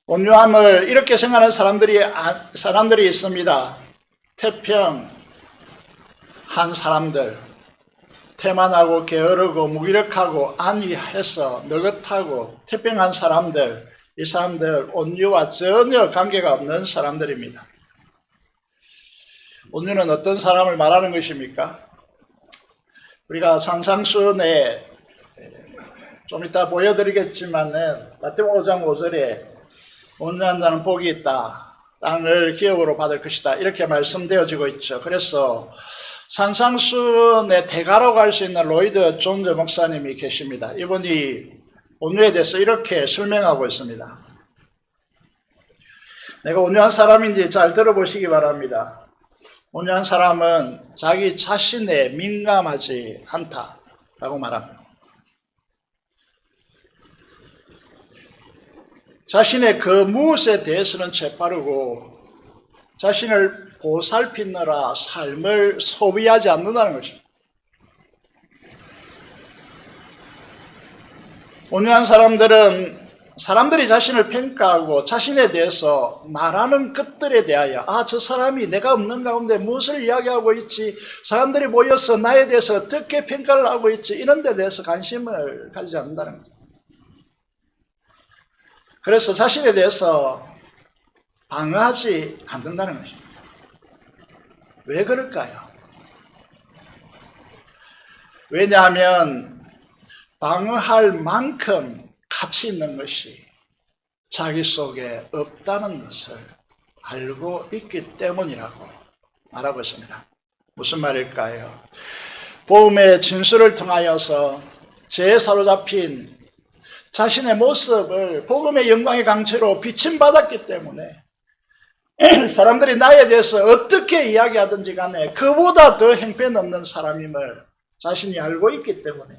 온유함을 이렇게 생각하는 사람들이 있습니다. 태평한 사람들, 태만하고 게으르고 무기력하고 안이해서 느긋하고 태평한 사람들, 이 사람들 온유와 전혀 관계가 없는 사람들입니다. 온유는 어떤 사람을 말하는 것입니까? 우리가 산상수훈에 좀 이따 보여드리겠지만 마태복음 5장 5절에 온유한 자는 복이 있다. 땅을 기업으로 받을 것이다. 이렇게 말씀되어지고 있죠. 그래서 산상수훈의 대가라고 할 수 있는 로이드 존즈 목사님이 계십니다. 이분이 온유에 대해서 이렇게 설명하고 있습니다. 내가 온유한 사람인지 잘 들어보시기 바랍니다. 온유한 사람은 자기 자신에 민감하지 않다라고 말합니다. 자신의 그 무엇에 대해서는 재빠르고 자신을 보살피느라 삶을 소비하지 않는다는 것입니다. 온유한 사람들은 사람들이 자신을 평가하고 자신에 대해서 말하는 것들에 대하여 저 사람이 내가 없는 가운데 무엇을 이야기하고 있지, 사람들이 모여서 나에 대해서 어떻게 평가를 하고 있지, 이런 데 대해서 관심을 가지지 않는다는 거죠. 그래서 자신에 대해서 방어하지 않는다는 것입니다. 왜 그럴까요? 왜냐하면 방어할 만큼 가치 있는 것이 자기 속에 없다는 것을 알고 있기 때문이라고 말하고 있습니다. 무슨 말일까요? 복음의 진술을 통하여서 죄에 사로잡힌 자신의 모습을 복음의 영광의 강체로 비침받았기 때문에 사람들이 나에 대해서 어떻게 이야기하든지 간에 그보다 더 형편없는 사람임을 자신이 알고 있기 때문에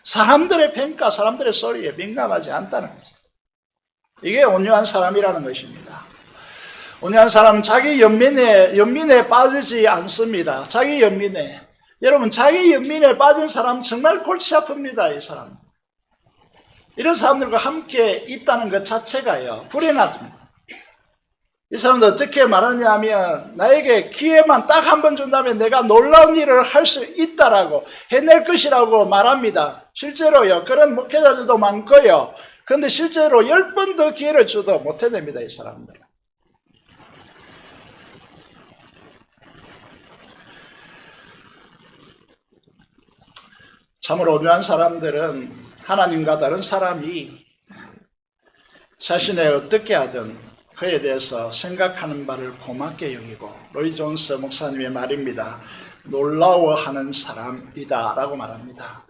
사람들의 평가, 사람들의 소리에 민감하지 않다는 거죠. 이게 온유한 사람이라는 것입니다. 온유한 사람은 자기 연민에 빠지지 않습니다. 자기 연민에. 여러분, 자기 연민에 빠진 사람 정말 골치 아픕니다. 이 사람. 이런 사람들과 함께 있다는 것 자체가요, 불행하습니다. 이 사람도 어떻게 말하냐 하면 나에게 기회만 딱 한 번 준다면 내가 놀라운 일을 할 수 있다라고 해낼 것이라고 말합니다. 실제로요, 그런 목회자들도 많고요. 그런데 실제로 10번 더 기회를 줘도 못 해냅니다. 이 사람들은. 참으로 온유한 사람들은 하나님과 다른 사람이 자신의 어떻게 하든 그에 대해서 생각하는 바를 고맙게 여기고, 로이 존스 목사님의 말입니다. 놀라워하는 사람이다 라고 말합니다.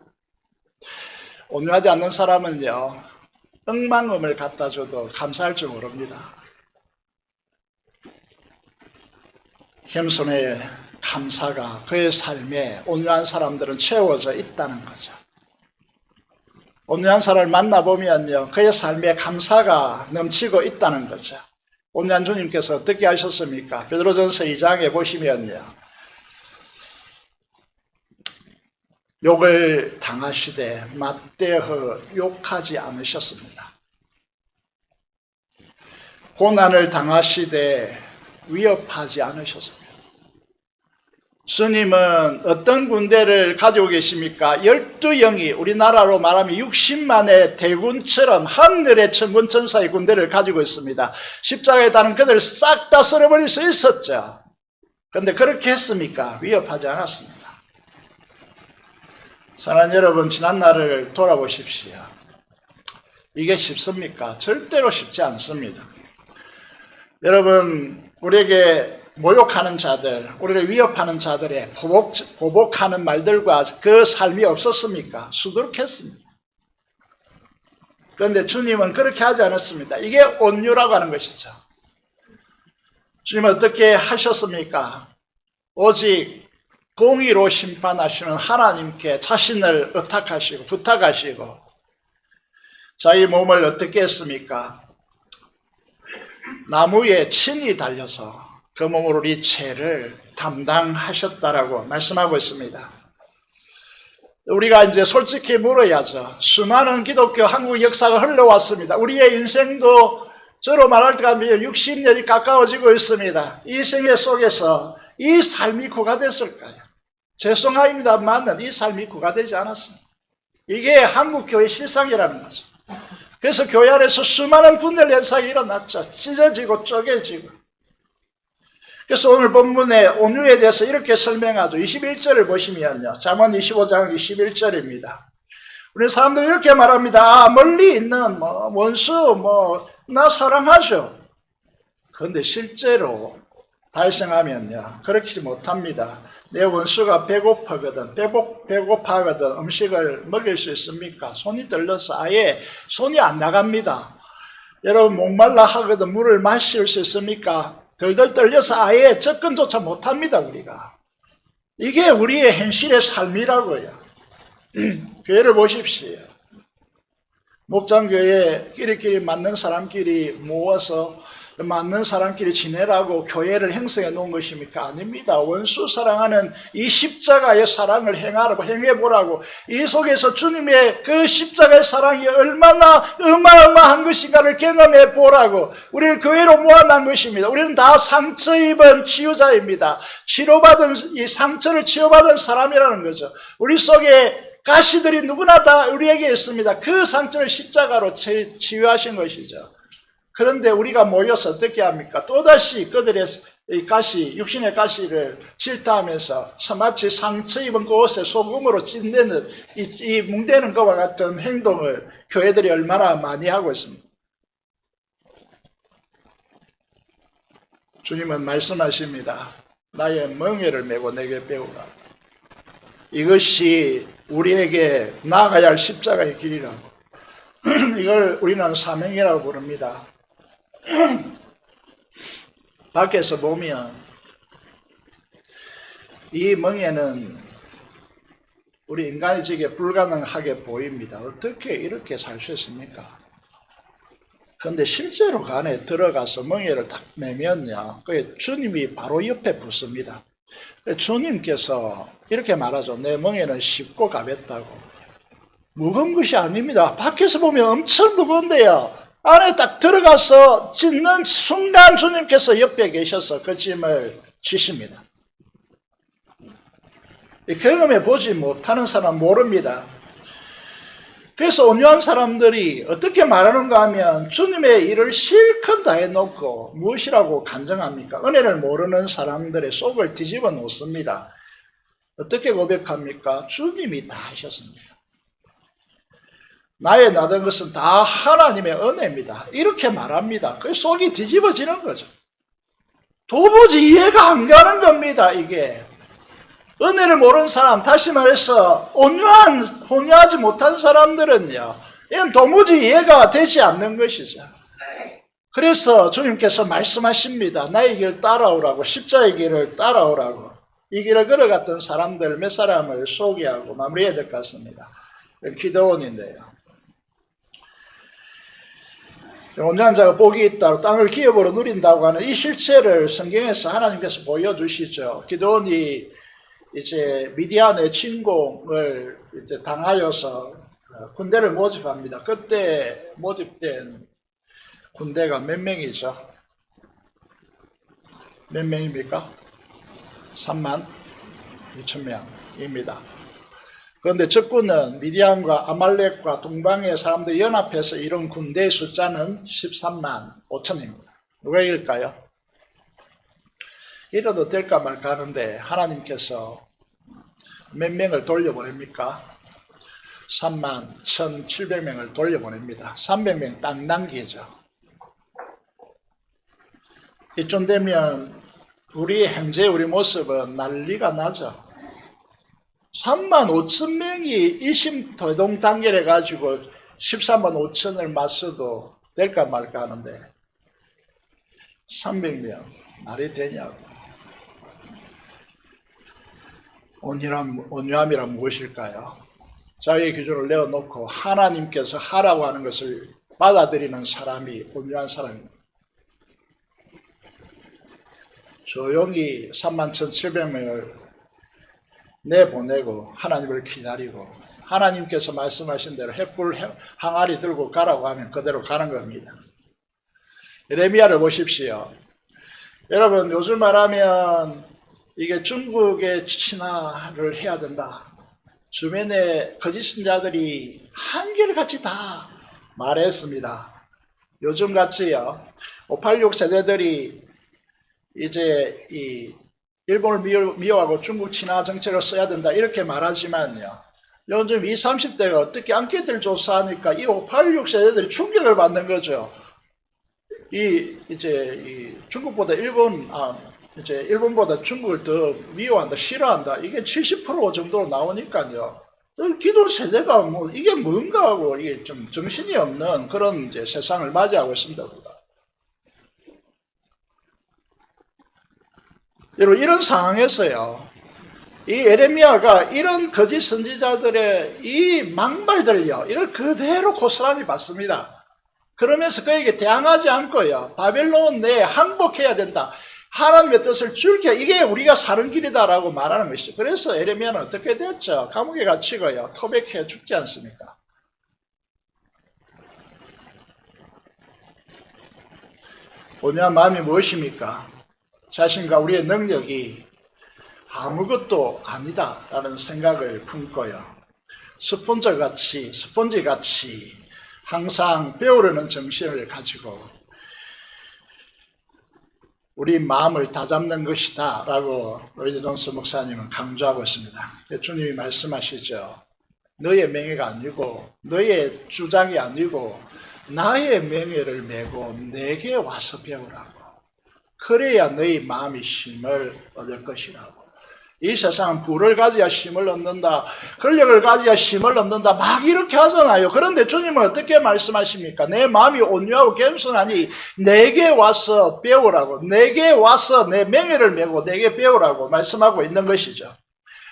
온유하지 않는 사람은요, 억만금을 갖다 줘도 감사할 줄 모릅니다. 겸손의 감사가 그의 삶에 온유한 사람들은 채워져 있다는 거죠. 온유한 사람을 만나보면요, 그의 삶에 감사가 넘치고 있다는 거죠. 온유한 주님께서 어떻게 하셨습니까? 베드로전서 2장에 보시면요, 욕을 당하시되 맞대어 욕하지 않으셨습니다. 고난을 당하시되 위협하지 않으셨습니다. 주님은 어떤 군대를 가지고 계십니까? 12영이 우리나라로 말하면 60만의 대군처럼 하늘의 천군 천사의 군대를 가지고 있습니다. 십자가에 달은 그들을 싹 다 쓸어버릴 수 있었죠. 그런데 그렇게 했습니까? 위협하지 않았습니다. 사랑하는 여러분, 지난 날을 돌아보십시오. 이게 쉽습니까? 절대로 쉽지 않습니다. 여러분, 우리에게 모욕하는 자들, 우리를 위협하는 자들의 보복하는 말들과 그 삶이 없었습니까? 수두룩했습니다. 그런데 주님은 그렇게 하지 않았습니다. 이게 온유라고 하는 것이죠. 주님은 어떻게 하셨습니까? 오직 공의로 심판하시는 하나님께 자신을 의탁하시고 부탁하시고 자기 몸을 어떻게 했습니까? 나무에 친히 달려서 그 몸으로 우리 죄를 담당하셨다라고 말씀하고 있습니다. 우리가 이제 솔직히 물어야죠. 수많은 기독교 한국 역사가 흘러왔습니다. 우리의 인생도 저로 말할 때가 60년이 가까워지고 있습니다. 이 생애 속에서 이 삶이 구가 됐을까요? 죄송합니다만 이 삶이 구가 되지 않았습니다. 이게 한국 교회 실상이라는 거죠. 그래서 교회 안에서 수많은 분열 현상이 일어났죠. 찢어지고 쪼개지고. 그래서 오늘 본문의 온유에 대해서 이렇게 설명하죠. 21절을 보시면요. 잠언 25장 21절입니다. 우리 사람들이 이렇게 말합니다. 멀리 있는 원수 나 사랑하죠. 그런데 실제로 발생하면요, 그렇지 못합니다. 내 원수가 배고파거든 음식을 먹일 수 있습니까? 손이 떨려서 아예 손이 안 나갑니다. 여러분, 목말라 하거든 물을 마실 수 있습니까? 덜덜 떨려서 아예 접근조차 못합니다. 우리가. 이게 우리의 현실의 삶이라고요. 교회를 보십시오. 목장교회 끼리끼리 맞는 사람끼리 모아서 맞는 사람끼리 지내라고 교회를 형성해 놓은 것입니까? 아닙니다. 원수 사랑하는 이 십자가의 사랑을 행해보라고, 이 속에서 주님의 그 십자가의 사랑이 얼마나 어마어마한 것인가를 경험해 보라고 우리를 교회로 모아놓은 것입니다. 우리는 다 상처 입은 치유자입니다. 치료받은, 이 상처를 치유받은 사람이라는 거죠. 우리 속에 가시들이 누구나 다 우리에게 있습니다. 그 상처를 십자가로 치유하신 것이죠. 그런데 우리가 모여서 어떻게 합니까? 또다시 그들의 이 가시, 육신의 가시를 질타하면서 마치 상처 입은 그 옷에 소금으로 찢는 이 뭉대는 것과 같은 행동을 교회들이 얼마나 많이 하고 있습니다. 주님은 말씀하십니다. 나의 멍에를 메고 내게 배우라. 이것이 우리에게 나아가야 할 십자가의 길이라고. 이걸 우리는 사명이라고 부릅니다. 밖에서 보면 이 멍에는 우리 인간의지에 불가능하게 보입니다. 어떻게 이렇게 살 수 있습니까? 그런데 실제로 그 안에 들어가서 멍에를 딱 매면요, 그 주님이 바로 옆에 붙습니다. 주님께서 이렇게 말하죠. 내 멍에는 쉽고 가볍다고. 무거운 것이 아닙니다. 밖에서 보면 엄청 무거운데요, 안에 딱 들어가서 찢는 순간 주님께서 옆에 계셔서 그 짐을 지십니다. 이 경험해 보지 못하는 사람은 모릅니다. 그래서 온유한 사람들이 어떻게 말하는가 하면 주님의 일을 실컷 다 해놓고 무엇이라고 간증합니까? 은혜를 모르는 사람들의 속을 뒤집어 놓습니다. 어떻게 고백합니까? 주님이 다 하셨습니다. 나의 나된 것은 다 하나님의 은혜입니다. 이렇게 말합니다. 그 속이 뒤집어지는 거죠. 도무지 이해가 안 가는 겁니다. 이게 은혜를 모르는 사람, 다시 말해서 온유하지 못한 사람들은요, 이건 도무지 이해가 되지 않는 것이죠. 그래서 주님께서 말씀하십니다. 나의 길을 따라오라고, 십자의 길을 따라오라고. 이 길을 걸어갔던 사람들 몇 사람을 소개하고 마무리해야 될 것 같습니다. 기드온인데요. 온유한 자가 복이 있다고 땅을 기업으로 누린다고 하는 이 실체를 성경에서 하나님께서 보여주시죠. 기드온이 이제 미디안의 침공을 이제 당하여서 군대를 모집합니다. 그때 모집된 군대가 몇 명이죠? 몇 명입니까? 3만 2천 명입니다. 그런데 적군은 미디안과 아말렉과 동방의 사람들 연합해서 이룬 군대의 숫자는 13만 5천입니다. 누가 이길까요? 이래도 될까 말까 하는데 하나님께서 몇 명을 돌려보냅니까? 3만 1,700명을 돌려보냅니다. 300명 딱 남기죠. 이쯤 되면 우리 현재 우리 모습은 난리가 나죠. 3만 5천 명이 일심도동 단결해 가지고 13만 5천을 맞서도 될까 말까 하는데 300명 말이 되냐고. 온유함이란 무엇일까요? 자기의 기준을 내어놓고 하나님께서 하라고 하는 것을 받아들이는 사람이 온유한 사람입니다. 조용히 31,700명을 내보내고 하나님을 기다리고 하나님께서 말씀하신 대로 횃불 항아리 들고 가라고 하면 그대로 가는 겁니다. 예레미야를 보십시오. 여러분, 요즘 말하면 이게 중국의 친화를 해야 된다. 주변에 거짓 선자들이 한결같이 다 말했습니다. 요즘 같이요, 586 세대들이 이제 이 일본을 미워하고 중국 친화 정책을 써야 된다 이렇게 말하지만요, 요즘 20, 30대가 어떻게 안케이트를 조사하니까 이 586 세대들이 충격을 받는 거죠. 이제 중국보다 일본보다 중국을 더 미워한다, 싫어한다. 이게 70% 정도로 나오니까요. 기존 세대가 뭐 이게 뭔가 하고 이게 좀 정신이 없는 그런 이제 세상을 맞이하고 있습니다. 여러분, 이런 상황에서요, 이 예레미야가 이런 거짓 선지자들의 이 막말들요, 이걸 그대로 고스란히 받습니다. 그러면서 그에게 대항하지 않고요, 바벨론 내에 항복해야 된다, 하나님의 뜻을 줄게, 이게 우리가 사는 길이다라고 말하는 것이죠. 그래서 예레미야는 어떻게 됐죠? 감옥에 갇히고요, 토백해 죽지 않습니까? 온유한 마음이 무엇입니까? 자신과 우리의 능력이 아무것도 아니다라는 생각을 품고요, 스펀지같이 항상 배우려는 정신을 가지고 우리 마음을 다잡는 것이다 라고 로이드 존스 목사님은 강조하고 있습니다. 주님이 말씀하시죠. 너의 명예가 아니고 너의 주장이 아니고 나의 명예를 메고 내게 와서 배우라고. 그래야 너희 마음이 힘을 얻을 것이라고. 이 세상은 부를 가져야 힘을 얻는다. 권력을 가져야 힘을 얻는다. 막 이렇게 하잖아요. 그런데 주님은 어떻게 말씀하십니까? 내 마음이 온유하고 겸손하니 내게 와서 배우라고. 내게 와서 내 명예를 메고 내게 배우라고 말씀하고 있는 것이죠.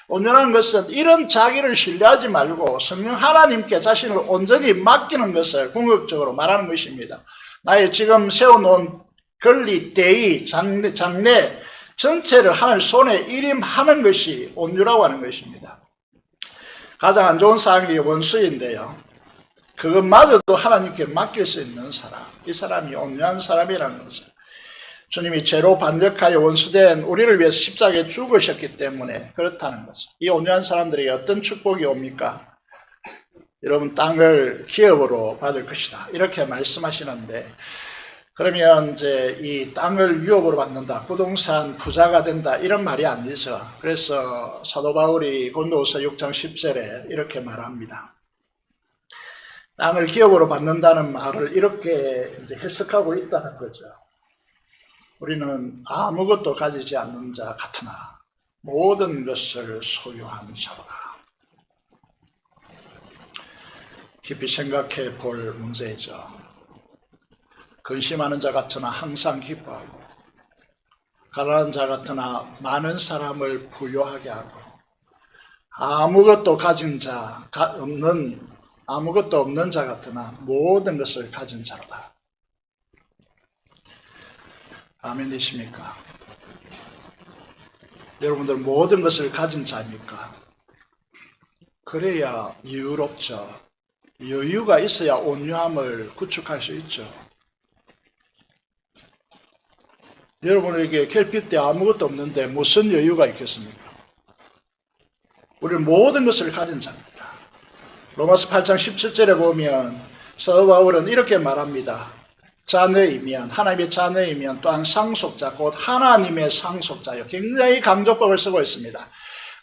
온유한 것은 이런 자기를 신뢰하지 말고 성령 하나님께 자신을 온전히 맡기는 것을 궁극적으로 말하는 것입니다. 나의 지금 세워놓은 권리, 대의, 장래 전체를 하나님 손에 일임하는 것이 온유라고 하는 것입니다. 가장 안 좋은 사람이 원수인데요. 그것마저도 하나님께 맡길 수 있는 사람, 이 사람이 온유한 사람이라는 거죠. 주님이 죄로 반역하여 원수된 우리를 위해서 십자가에 죽으셨기 때문에 그렇다는 거죠. 이 온유한 사람들에게 어떤 축복이 옵니까? 여러분 땅을 기업으로 받을 것이다. 이렇게 말씀하시는데 그러면 이제 이 땅을 유업으로 받는다. 부동산 부자가 된다. 이런 말이 아니죠. 그래서 사도 바울이 고린도후서 6장 10절에 이렇게 말합니다. 땅을 기업으로 받는다는 말을 이렇게 이제 해석하고 있다는 거죠. 우리는 아무것도 가지지 않는 자 같으나 모든 것을 소유한 자로다. 깊이 생각해 볼 문제이죠. 근심하는 자 같으나 항상 기뻐하고 가난한 자 같으나 많은 사람을 부유하게 하고 아무것도 없는 자 같으나 모든 것을 가진 자로다. 아멘이십니까? 여러분들 모든 것을 가진 자입니까? 그래야 여유롭죠. 여유가 있어야 온유함을 구축할 수 있죠. 여러분에게 결핍 때 아무것도 없는데 무슨 여유가 있겠습니까? 우리는 모든 것을 가진 자입니다. 로마서 8장 17절에 보면 사도 바울은 이렇게 말합니다. 자녀이면 하나님의 자녀이면 또한 상속자 곧 하나님의 상속자요. 굉장히 강조법을 쓰고 있습니다.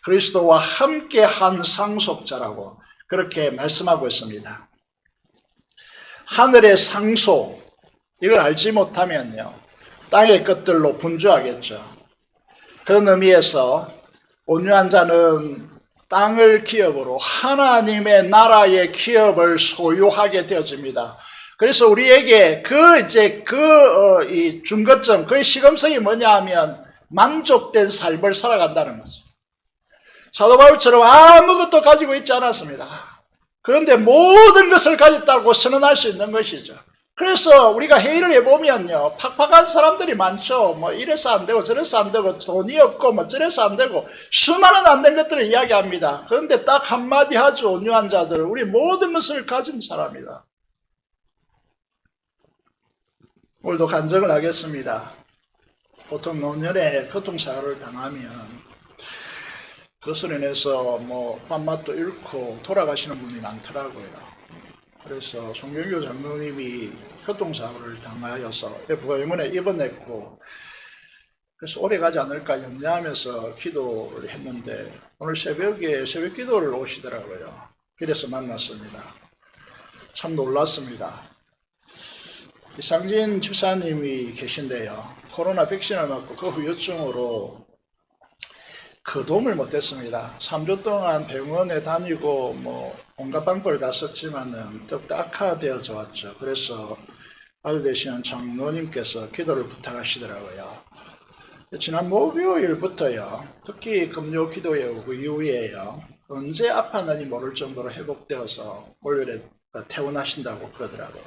그리스도와 함께한 상속자라고 그렇게 말씀하고 있습니다. 하늘의 상속 이걸 알지 못하면요. 땅의 것들로 분주하겠죠. 그런 의미에서 온유한 자는 땅을 기업으로 하나님의 나라의 기업을 소유하게 되어집니다. 그래서 우리에게 이 중거점, 그의 시금석이 뭐냐 하면 만족된 삶을 살아간다는 거죠. 사도 바울처럼 아무것도 가지고 있지 않았습니다. 그런데 모든 것을 가졌다고 선언할 수 있는 것이죠. 그래서 우리가 회의를 해보면요. 팍팍한 사람들이 많죠. 뭐 이래서 안 되고 저래서 안 되고 돈이 없고 뭐 저래서 안 되고 수많은 안 된 것들을 이야기합니다. 그런데 딱 한마디 하죠. 온유한 자들. 우리 모든 것을 가진 사람이다. 오늘도 간증을 하겠습니다. 보통 노년에 교통사고를 당하면 그것으로 인해서 뭐 밥맛도 잃고 돌아가시는 분이 많더라고요. 그래서 송경규 장로님이 교통사고를 당하여서 부가병원에 입원했고 그래서 오래 가지 않을까 염려하면서 기도를 했는데 오늘 새벽에 새벽 기도를 오시더라고요. 길에서 만났습니다. 참 놀랐습니다. 이상진 집사님이 계신데요. 코로나 백신을 맞고 그 후유증으로 거동을 못했습니다. 3주 동안 병원에 다니고 뭐 온갖 방법을 다 썼지만은 더욱더 악화되어져 왔죠. 그래서 아들 되시는 장로님께서 기도를 부탁하시더라고요. 지난 목요일부터요. 특히 금요 기도회 오고 이후에요. 언제 아팠는지 모를 정도로 회복되어서 월요일에 퇴원하신다고 그러더라고요.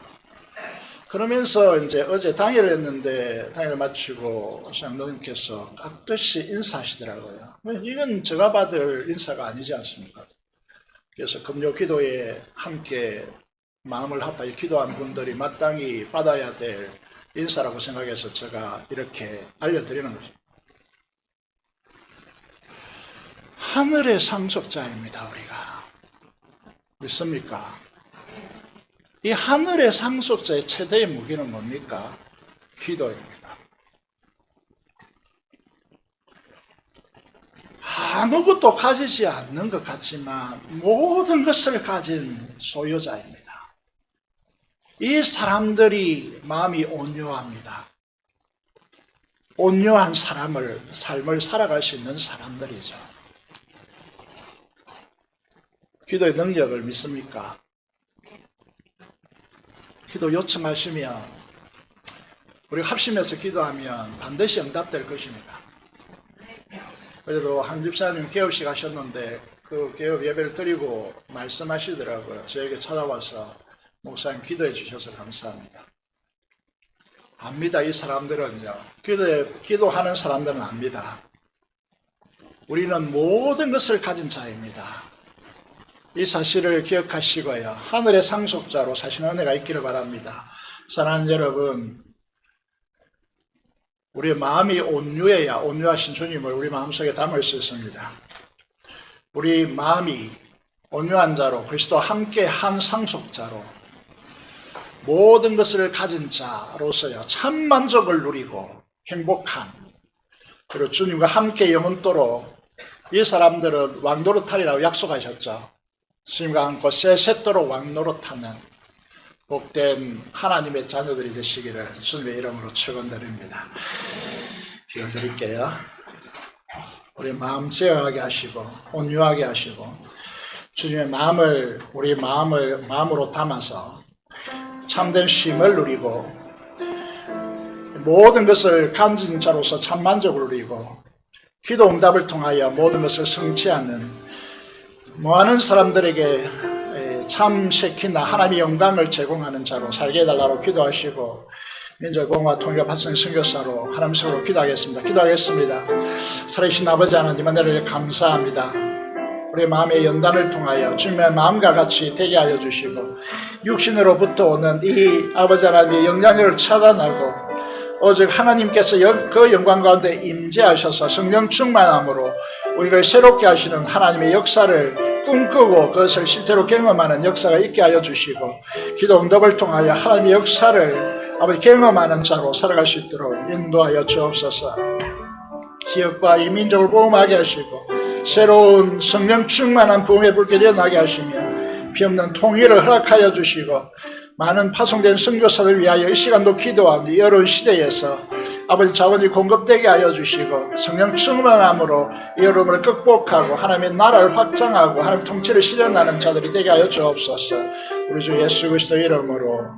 그러면서 이제 어제 당일을 했는데 당일 마치고 장로님께서 깍듯이 인사하시더라고요. 이건 제가 받을 인사가 아니지 않습니까? 그래서 금요 기도에 함께 마음을 합하여 기도한 분들이 마땅히 받아야 될 인사라고 생각해서 제가 이렇게 알려드리는 거죠. 하늘의 상속자입니다. 우리가 믿습니까? 이 하늘의 상속자의 최대의 무기는 뭡니까? 기도입니다. 아무것도 가지지 않는 것 같지만 모든 것을 가진 소유자입니다. 이 사람들이 마음이 온유합니다. 온유한 삶을 살아갈 수 있는 사람들이죠. 기도의 능력을 믿습니까? 기도 요청하시면 우리 합심해서 기도하면 반드시 응답될 것입니다. 그래도 한 집사님 개업식 하셨는데 그 개업 예배를 드리고 말씀하시더라고요. 저에게 찾아와서 목사님 기도해 주셔서 감사합니다. 압니다. 이 사람들은요. 기도하는 사람들은 압니다. 우리는 모든 것을 가진 자입니다. 이 사실을 기억하시고요. 하늘의 상속자로 사시는 은혜가 있기를 바랍니다. 사랑하는 여러분, 우리의 마음이 온유해야 온유하신 주님을 우리 마음속에 담을 수 있습니다. 우리 마음이 온유한 자로 그리스도와 함께 한 상속자로 모든 것을 가진 자로서요. 참 만족을 누리고 행복한 그리고 주님과 함께 영원토록 이 사람들은 왕노릇하리라고 약속하셨죠. 주님과 함께 세세토록 왕노릇하는 복된 하나님의 자녀들이 되시기를 주님의 이름으로 축원드립니다. 기도드릴게요. 우리 마음 제어하게 하시고 온유하게 하시고 주님의 마음을 우리 마음으로 담아서 참된 쉼을 누리고 모든 것을 가진 자로서 참 만족을 누리고 기도 응답을 통하여 모든 것을 성취하는 많은 사람들에게 참 쉐키나 하나님의 영광을 제공하는 자로 살게 해달라고 기도하시고 민족공화 통일과 발전 선교사로 하나님 속으로 기도하겠습니다. 살아계신 아버지 하나님 은혜를 감사합니다. 우리 마음의 연단을 통하여 주님의 마음과 같이 되게 하여 주시고 육신으로부터 오는 이 아버지 하나님의 영향력을 차단하고 오직 하나님께서 그 영광 가운데 임재하셔서 성령 충만함으로 우리를 새롭게 하시는 하나님의 역사를 꿈꾸고 그것을 실제로 경험하는 역사가 있게 하여 주시고 기도 응답을 통하여 하나님의 역사를 아버지 경험하는 자로 살아갈 수 있도록 인도하여 주옵소서. 지역과 이 민족을 보호하게 하시고 새로운 성령 충만한 부흥의 불길이 일어나게 하시며 피없는 통일을 허락하여 주시고 많은 파송된 선교사를 위하여 이 시간도 기도하는 이 어려운 시대에서 아버지 자원이 공급되게 하여 주시고 성령 충만함으로 이 어려움을 극복하고 하나님의 나라를 확장하고 하나님의 통치를 실현하는 자들이 되게 하여 주옵소서. 우리 주 예수 그리스도 이름으로